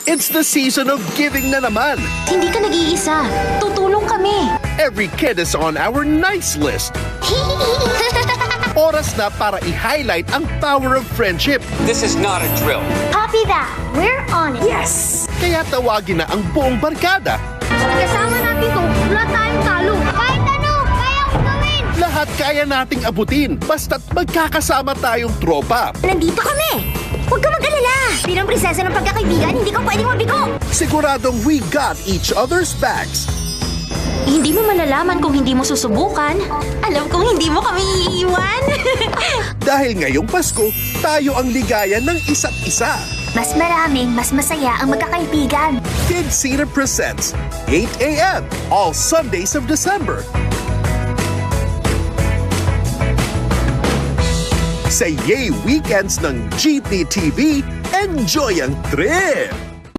It's the season of giving na naman. Hindi ka nag-iisa. Tutulong kami. Every kid is on our nice list. Oras na para i-highlight ang power of friendship. This is not a drill. Copy that. We're on it. Yes! Kaya tawagin na ang buong barkada. Kasama natin to. Wala tayong talo. Kahit ano, kaya ko gawin. Lahat kaya nating abutin basta't magkakasama tayong tropa. Nandito kami. Huwag ka mag-alala. Bilang prinsesa ng pagkakaibigan, hindi ka pwedeng mabigo. Siguradong we got each other's backs. Hindi mo malalaman kung hindi mo susubukan. Alam kong hindi mo kami iiwan. Dahil ngayong Pasko, tayo ang ligaya ng isa't isa. Mas maraming, mas masaya ang magkakaibigan. Kid Cena presents 8 a.m. all Sundays of December. Sa Yay Weekends ng Jeepney TV, enjoy ang trip!